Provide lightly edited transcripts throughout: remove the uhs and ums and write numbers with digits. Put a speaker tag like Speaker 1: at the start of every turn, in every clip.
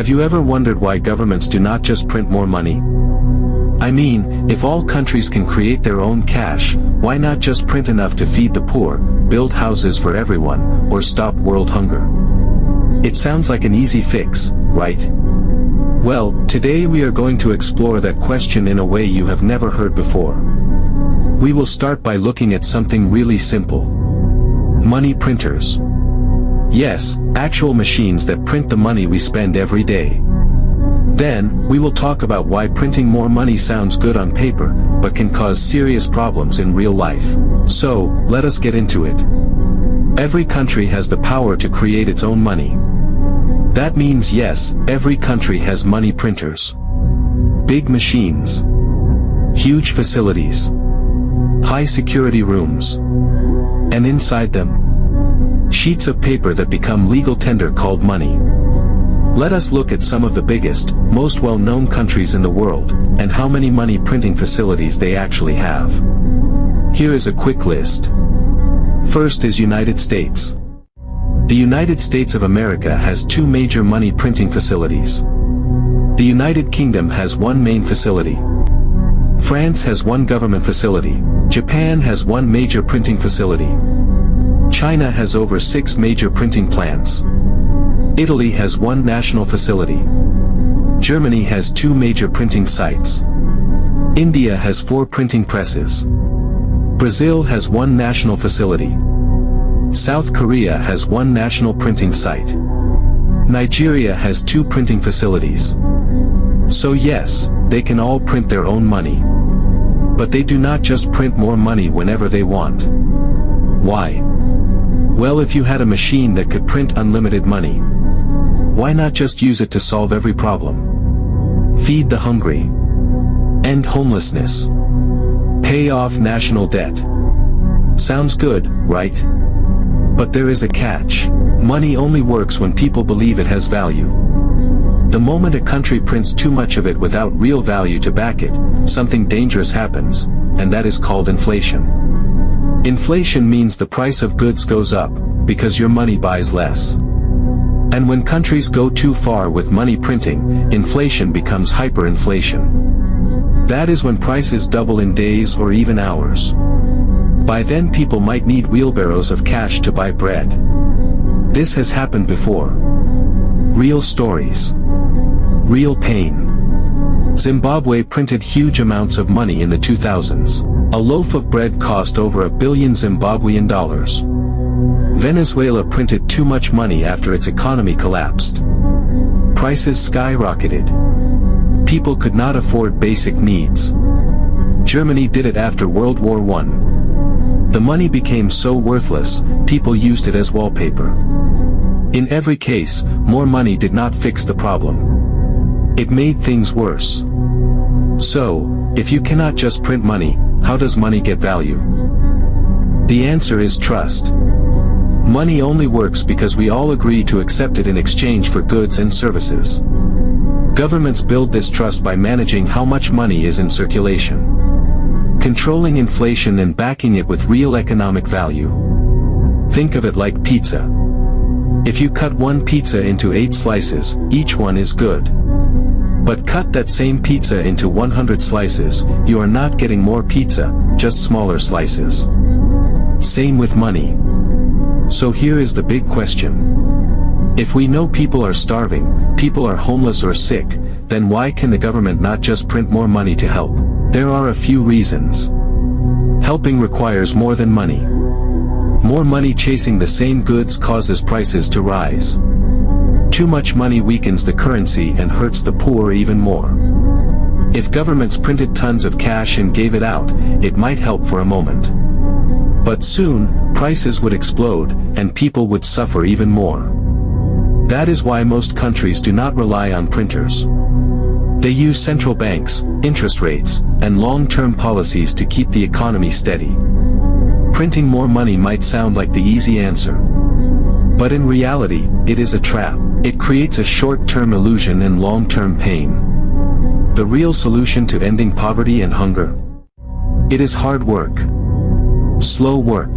Speaker 1: Have you ever wondered why governments do not just print more money? I mean, if all countries can create their own cash, why not just print enough to feed the poor, build houses for everyone, or stop world hunger? It sounds like an easy fix, right? Well, today we are going to explore that question in a way you have never heard before. We will start by looking at something really simple. Money printers. Yes, actual machines that print the money we spend every day. Then, we will talk about why printing more money sounds good on paper, but can cause serious problems in real life. So, let us get into it. Every country has the power to create its own money. That means yes, every country has money printers. Big machines. Huge facilities. High security rooms. And inside them, sheets of paper that become legal tender called money. Let us look at some of the biggest, most well-known countries in the world, and how many money printing facilities they actually have. Here is a quick list. First is United States. The United States of America has two major money printing facilities. The United Kingdom has one main facility. France has one government facility. Japan has one major printing facility. China has over 6 major printing plants. Italy has one national facility. Germany has 2 major printing sites. India has 4 printing presses. Brazil has one national facility. South Korea has one national printing site. Nigeria has 2 printing facilities. So yes, they can all print their own money. But they do not just print more money whenever they want. Why? Well, if you had a machine that could print unlimited money, why not just use it to solve every problem? Feed the hungry. End homelessness. Pay off national debt. Sounds good, right? But there is a catch. Money only works when people believe it has value. The moment a country prints too much of it without real value to back it, something dangerous happens, and that is called inflation. Inflation means the price of goods goes up, because your money buys less. And when countries go too far with money printing, inflation becomes hyperinflation. That is when prices double in days or even hours. By then people might need wheelbarrows of cash to buy bread. This has happened before. Real stories. Real pain. Zimbabwe printed huge amounts of money in the 2000s. A loaf of bread cost over $1 billion Zimbabwean dollars. Venezuela printed too much money after its economy collapsed. Prices skyrocketed. People could not afford basic needs. Germany did it after World War I. The money became so worthless, people used it as wallpaper. In every case, more money did not fix the problem. It made things worse. So, if you cannot just print money, how does money get value? The answer is trust. Money only works because we all agree to accept it in exchange for goods and services. Governments build this trust by managing how much money is in circulation, controlling inflation and backing it with real economic value. Think of it like pizza. If you cut one pizza into 8 slices, each one is good. But cut that same pizza into 100 slices, you are not getting more pizza, just smaller slices. Same with money. So here is the big question. If we know people are starving, people are homeless or sick, then why can the government not just print more money to help? There are a few reasons. Helping requires more than money. More money chasing the same goods causes prices to rise. Too much money weakens the currency and hurts the poor even more. If governments printed tons of cash and gave it out, it might help for a moment. But soon, prices would explode, and people would suffer even more. That is why most countries do not rely on printers. They use central banks, interest rates, and long-term policies to keep the economy steady. Printing more money might sound like the easy answer. But in reality, it is a trap. It creates a short-term illusion and long-term pain. The real solution to ending poverty and hunger? It is hard work. Slow work.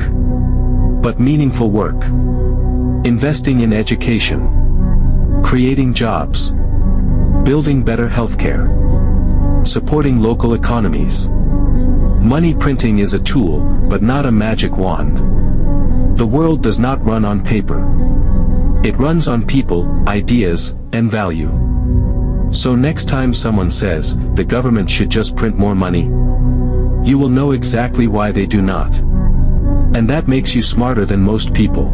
Speaker 1: But meaningful work. Investing in education. Creating jobs. building better healthcare, supporting local economies. Money printing is a tool, but not a magic wand. The world does not run on paper. It runs on people, ideas, and value. So next time someone says, the government should just print more money, you will know exactly why they do not. And that makes you smarter than most people.